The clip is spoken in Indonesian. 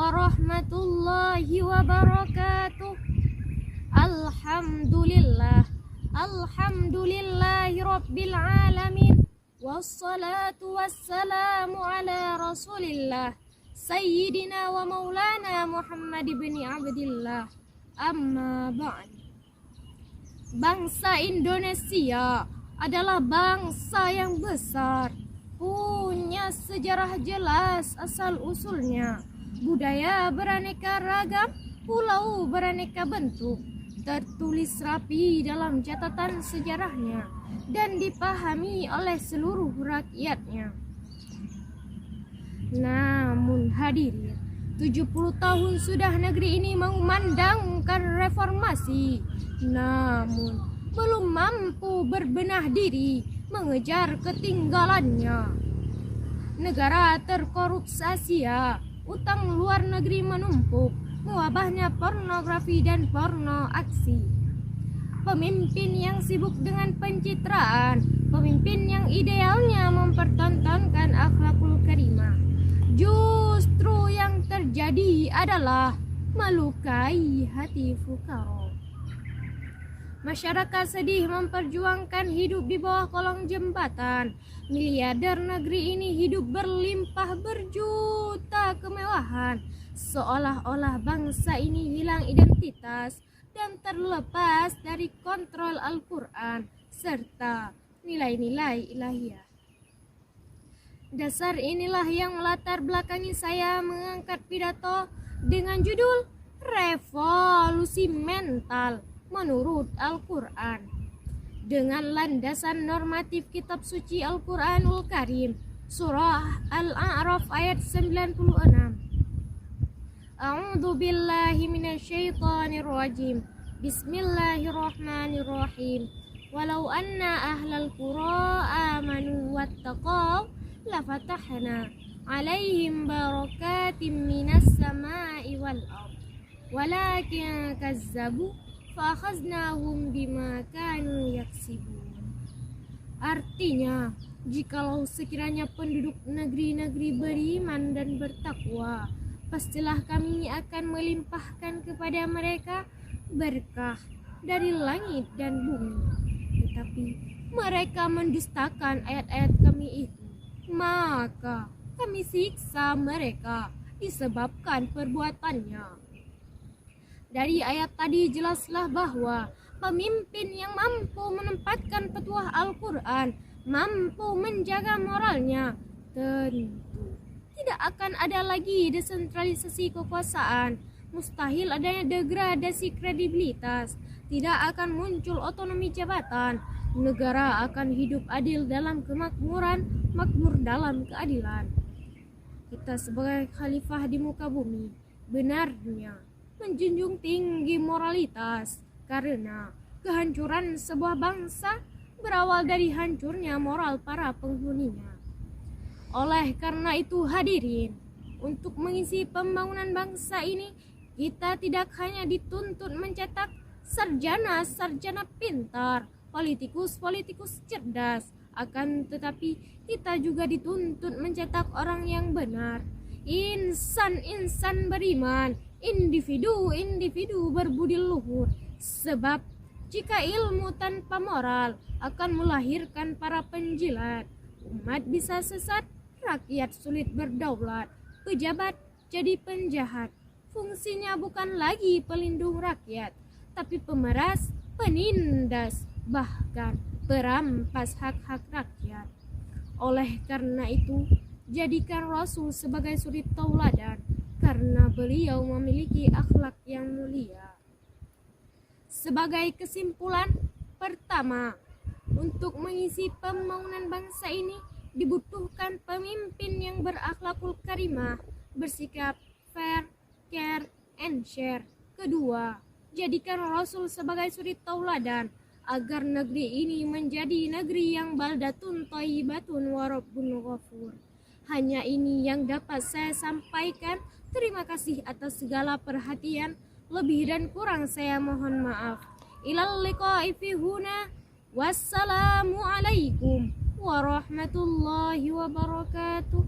warahmatullahi wabarakatuh. Alhamdulillahi rabbil alamin. Wassalatu wassalamu ala rasulillah Sayyidina wa maulana Muhammad ibn Abdillah. Amma ba'd. Bangsa Indonesia adalah bangsa yang besar, punya sejarah jelas asal-usulnya, budaya beraneka ragam, pulau beraneka bentuk, tertulis rapi dalam catatan sejarahnya dan dipahami oleh seluruh rakyatnya. Namun hadirin, 70 tahun sudah negeri ini mengumandangkan reformasi, namun belum mampu berbenah diri mengejar ketinggalannya. Negara terkorupsi Asia, utang luar negeri menumpuk, mewabahnya pornografi dan porno aksi. Pemimpin yang sibuk dengan pencitraan, pemimpin yang idealnya mempertontonkan akhlakul karimah, justru yang terjadi adalah melukai hati fukara. Masyarakat sedih memperjuangkan hidup di bawah kolong jembatan. Miliarder negeri ini hidup berlimpah berjuta kemewahan, seolah-olah bangsa ini hilang identitas dan terlepas dari kontrol Al-Quran serta nilai-nilai ilahiyah. Dasar inilah yang melatar belakangi saya mengangkat pidato dengan judul Revolusi Mental menurut Al-Quran, dengan landasan normatif kitab suci Al-Quranul Karim, surah Al-A'raf ayat 96. A'udzu billahi minasyaitonir rajim. Bismillahirrahmanirrahim. Walau anna ahlal qura amanu wattaqaw lafatahna 'alaihim barakatim minas sama'i wal ardh. Walakin kazzabu fa'akhaznahum bima kanu yaksibun. Artinya, jikalau sekiranya penduduk negeri-negeri beriman dan bertakwa, pastilah kami akan melimpahkan kepada mereka berkah dari langit dan bumi. Tetapi mereka mendustakan ayat-ayat kami itu, maka kami siksa mereka disebabkan perbuatannya. Dari ayat tadi jelaslah bahwa pemimpin yang mampu menempatkan petuah Al-Quran, mampu menjaga moralnya, tentu tidak akan ada lagi desentralisasi kekuasaan, mustahil adanya degradasi kredibilitas, tidak akan muncul otonomi jabatan, negara akan hidup adil dalam kemakmuran, makmur dalam keadilan. Kita sebagai khalifah di muka bumi benarnya menjunjung tinggi moralitas, karena kehancuran sebuah bangsa berawal dari hancurnya moral para penghuninya. Oleh karena itu hadirin, untuk mengisi pembangunan bangsa ini, kita tidak hanya dituntut mencetak sarjana-sarjana pintar, politikus-politikus cerdas, akan tetapi kita juga dituntut mencetak orang yang benar, insan-insan beriman, individu-individu berbudi luhur. Sebab jika ilmu tanpa moral akan melahirkan para penjilat, umat bisa sesat, rakyat sulit berdaulat, pejabat jadi penjahat. Fungsinya bukan lagi pelindung rakyat, tapi pemeras, penindas, bahkan perampas hak-hak rakyat. Oleh karena itu, jadikan Rasul sebagai suri tauladan, karena beliau memiliki akhlak yang mulia. Sebagai kesimpulan, pertama, untuk mengisi pembangunan bangsa ini dibutuhkan pemimpin yang berakhlakul karimah, bersikap fair, care, and share. Kedua, jadikan Rasul sebagai suri tauladan agar negeri ini menjadi negeri yang baldatun thayyibatun wa rabbun ghafur. Hanya ini yang dapat saya sampaikan. Terima kasih atas segala perhatian. Lebih dan kurang saya mohon maaf. Ilal liqa'i fi huna. Wassalamu alaikum warahmatullahi wabarakatuh.